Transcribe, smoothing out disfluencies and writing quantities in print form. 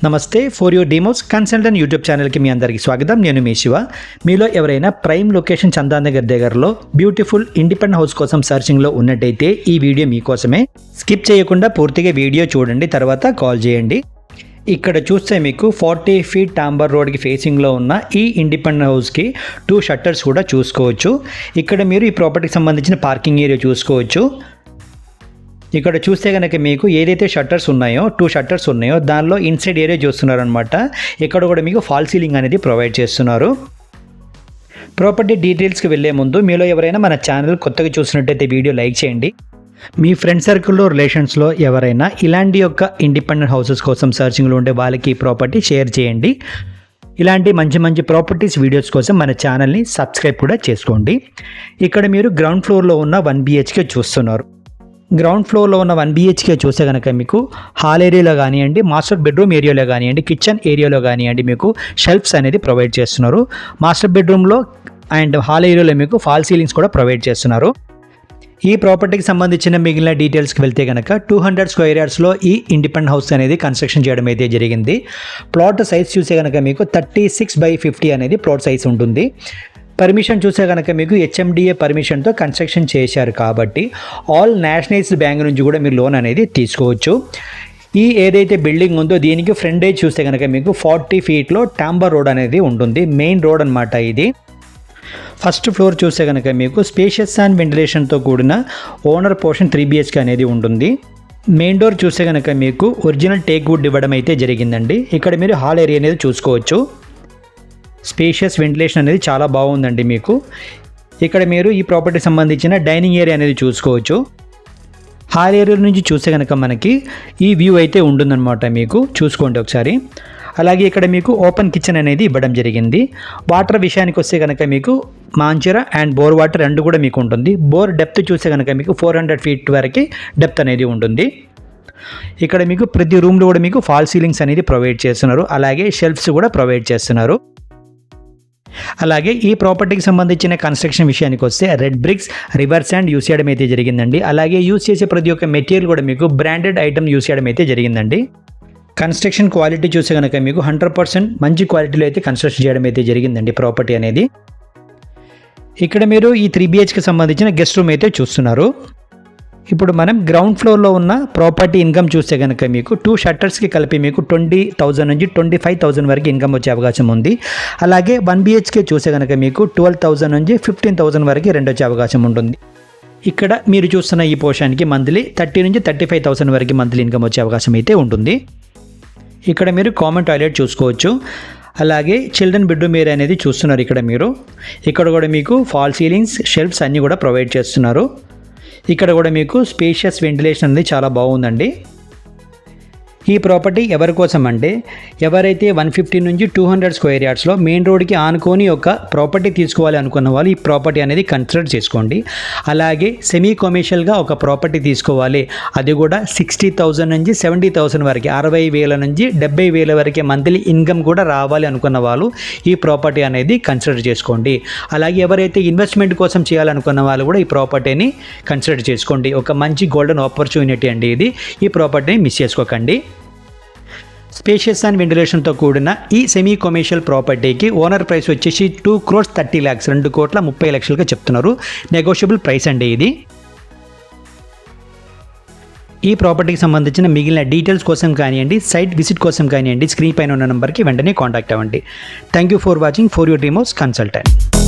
నమస్తే for your Deimos consultant YouTube ఛానల్కి మీ అందరికీ స్వాగతం. నేను మీ శివ. మీలో ఎవరైనా ప్రైమ్ లొకేషన్ చందానగర్ దగ్గరలో బ్యూటిఫుల్ ఇండిపెండెంట్ హౌస్ కోసం సర్చింగ్లో ఉన్నట్టయితే ఈ వీడియో మీకోసమే. స్కిప్ చేయకుండా పూర్తిగా వీడియో చూడండి, తర్వాత కాల్ చేయండి. ఇక్కడ చూస్తే మీకు 40 ఫీట్ టాంబర్ రోడ్కి ఫేసింగ్లో ఉన్న ఈ ఇండిపెండెంట్ హౌస్కి 2 షట్టర్స్ కూడా చూసుకోవచ్చు. ఇక్కడ మీరు ఈ ప్రాపర్టీకి సంబంధించిన పార్కింగ్ ఏరియా చూసుకోవచ్చు. ఇక్కడ చూస్తే కనుక మీకు ఏదైతే షట్టర్స్ ఉన్నాయో 2 షట్టర్స్ ఉన్నాయో దానిలో ఇన్సైడ్ ఏరియా చూస్తున్నారనమాట. ఇక్కడ కూడా మీకు ఫాల్ సీలింగ్ అనేది ప్రొవైడ్ చేస్తున్నారు. ప్రాపర్టీ డీటెయిల్స్కి వెళ్ళే ముందు మీలో ఎవరైనా మన ఛానల్ కొత్తగా చూసినట్టయితే వీడియో లైక్ చేయండి. మీ ఫ్రెండ్ సర్కిల్లో రిలేషన్స్లో ఎవరైనా ఇలాంటి యొక్క ఇండిపెండెంట్ హౌసెస్ కోసం సర్చింగ్లో ఉండే వాళ్ళకి ఈ ప్రాపర్టీ షేర్ చేయండి. ఇలాంటి మంచి మంచి ప్రాపర్టీస్ వీడియోస్ కోసం మన ఛానల్ని సబ్స్క్రైబ్ కూడా చేసుకోండి. ఇక్కడ మీరు గ్రౌండ్ ఫ్లోర్లో ఉన్న 1 BHK చూస్తున్నారు. గ్రౌండ్ ఫ్లోర్లో ఉన్న 1 BHK చూస్తే కనుక మీకు హాల్ ఏరియాలో కానివ్వండి, మాస్టర్ బెడ్రూమ్ ఏరియాలో కానివ్వండి, కిచెన్ ఏరియాలో కానివ్వండి మీకు షెల్ఫ్స్ అనేది ప్రొవైడ్ చేస్తున్నారు. మాస్టర్ బెడ్రూమ్లో అండ్ హాల్ ఏరియాలో మీకు ఫాల్ సీలింగ్స్ కూడా ప్రొవైడ్ చేస్తున్నారు. ఈ ప్రాపర్టీకి సంబంధించిన మిగిలిన డీటెయిల్స్కి వెళ్తే కనుక 200 స్క్వేర్ యార్డ్స్లో ఈ ఇండిపెండెంట్ హౌస్ అనేది కన్స్ట్రక్షన్ చేయడం అయితే జరిగింది. ప్లాట్ సైజ్ చూసే కనుక మీకు 36/50 అనేది ప్లాట్ సైజ్ ఉంటుంది. పర్మిషన్ చూసే కనుక మీకు HMDA పర్మిషన్తో కన్స్ట్రక్షన్ చేశారు కాబట్టి ఆల్ నేషనలైజ్డ్ బ్యాంక్ నుంచి కూడా మీరు లోన్ అనేది తీసుకోవచ్చు. ఈ ఏదైతే బిల్డింగ్ ఉందో దీనికి ఫ్రంటేజ్ చూస్తే కనుక మీకు 40 ఫీట్లో టాంబర్ రోడ్ అనేది ఉంటుంది. మెయిన్ రోడ్ అనమాట ఇది. ఫస్ట్ ఫ్లోర్ చూస్తే కనుక మీకు స్పేషియస్ అండ్ వెంటిలేషన్తో కూడిన ఓనర్ పోర్షన్ 3 BHK అనేది ఉంటుంది. మెయిన్ డోర్ చూస్తే కనుక మీకు ఒరిజినల్ టేక్ వుడ్ ఇవ్వడం అయితే జరిగిందండి. ఇక్కడ మీరు హాల్ ఏరియా అనేది చూసుకోవచ్చు. స్పేషియస్ వెంటిలేషన్ అనేది చాలా బాగుందండి మీకు. ఇక్కడ మీరు ఈ ప్రాపర్టీకి సంబంధించిన డైనింగ్ ఏరియా అనేది చూసుకోవచ్చు. హాల్ ఏరియా నుంచి చూస్తే కనుక మనకి ఈ వ్యూ అయితే ఉంటుందన్నమాట. మీకు చూసుకోండి ఒకసారి. అలాగే ఇక్కడ మీకు ఓపెన్ కిచెన్ అనేది ఇవ్వడం జరిగింది. వాటర్ విషయానికి వస్తే కనుక మీకు మాంచిరా అండ్ బోర్ వాటర్ 2 కూడా మీకు ఉంటుంది. బోర్ డెప్త్ చూస్తే కనుక మీకు 400 ఫీట్ వరకు డెప్త్ అనేది ఉంటుంది. ఇక్కడ మీకు ప్రతి రూమ్లో కూడా మీకు ఫాల్ సీలింగ్స్ అనేది ప్రొవైడ్ చేస్తున్నారు. అలాగే షెల్ఫ్స్ కూడా ప్రొవైడ్ చేస్తున్నారు. అలాగే ఈ ప్రాపర్టీకి సంబంధించిన కన్స్ట్రక్షన్ విషయానికి వస్తే red bricks, river sand use చేయడం అయితే జరిగిందండి. అలాగే యూస్ చేసే ప్రతి ఒక్క మెటీరియల్ కూడా మీకు బ్రాండెడ్ ఐటమ్ యూస్ చేయడం అయితే జరిగిందండి. కన్స్ట్రక్షన్ క్వాలిటీ చూస్తే కనుక మీకు 100% మంచి క్వాలిటీలో అయితే కన్స్ట్రక్షన్ చేయడం అయితే జరిగిందండి ప్రాపర్టీ అనేది. ఇక్కడ మీరు ఈ 3 BHK సంబంధించిన గెస్ట్ రూమ్ అయితే చూస్తున్నారు. ఇప్పుడు మనం గ్రౌండ్ ఫ్లోర్లో ఉన్న ప్రాపర్టీ ఇన్కమ్ చూస్తే కనుక మీకు 2 షట్టర్స్కి కలిపి మీకు 20,000 నుంచి 25,000 వరకు ఇన్కమ్ వచ్చే అవకాశం ఉంది. అలాగే 1 BHK చూస్తే కనుక మీకు 12,000 నుంచి 15,000 వరకు రెంట్ వచ్చే అవకాశం ఉంటుంది. ఇక్కడ మీరు చూస్తున్న ఈ పోర్షన్కి మంత్లీ 30 నుంచి 35,000 వరకు మంత్లీ ఇన్కమ్ వచ్చే అవకాశం అయితే ఉంటుంది. ఇక్కడ మీరు కామన్ టాయిలెట్ చూసుకోవచ్చు. అలాగే చిల్డ్రన్ బెడ్రూమ్ ఏరియా అనేది చూస్తున్నారు. ఇక్కడ కూడా మీకు ఫాల్ సీలింగ్స్, షెల్ఫ్స్ అన్నీ కూడా ప్రొవైడ్ చేస్తున్నారు. ఇక్కడ కూడా మీకు స్పేషియస్ వెంటిలేషన్ అనేది చాలా బాగుందండి. ఈ ప్రాపర్టీ ఎవరి కోసం అంటే ఎవరైతే 150 నుంచి 200 స్క్వేర్ యార్డ్స్లో మెయిన్ రోడ్కి ఆనుకొని ఒక ప్రాపర్టీ తీసుకోవాలి అనుకున్న వాళ్ళు ఈ ప్రాపర్టీ అనేది కన్సిడర్ చేసుకోండి. అలాగే సెమీ కమర్షియల్గా ఒక ప్రాపర్టీ తీసుకోవాలి, అది కూడా 60,000 నుంచి 70,000 వరకు, 60,000 నుంచి 70,000 వరకే మంత్లీ ఇన్కమ్ కూడా రావాలి అనుకున్న వాళ్ళు ఈ ప్రాపర్టీ అనేది కన్సిడర్ చేసుకోండి. అలాగే ఎవరైతే ఇన్వెస్ట్మెంట్ కోసం చేయాలనుకున్న వాళ్ళు కూడా ఈ ప్రాపర్టీని కన్సిడర్ చేసుకోండి. ఒక మంచి గోల్డెన్ ఆపర్చునిటీ అండి ఇది. ఈ ప్రాపర్టీని మిస్ చేసుకోకండి. స్పేషియస్ అండ్ వెంటిలేషన్తో కూడిన ఈ సెమీ కమర్షియల్ ప్రాపర్టీకి ఓనర్ ప్రైస్ వచ్చేసి 2,30 lakhs, 2,30,00,000గా చెప్తున్నారు. నెగోషియబుల్ ప్రైస్ అండి ఇది. ఈ ప్రాపర్టీకి సంబంధించిన మిగిలిన డీటెయిల్స్ కోసం కానివ్వండి, సైట్ విజిట్ కోసం కానివ్వండి, స్క్రీన్ పైన ఉన్న నెంబర్కి వెంటనే కాంటాక్ట్ అవ్వండి. Thank you for watching for your Deimos consultant.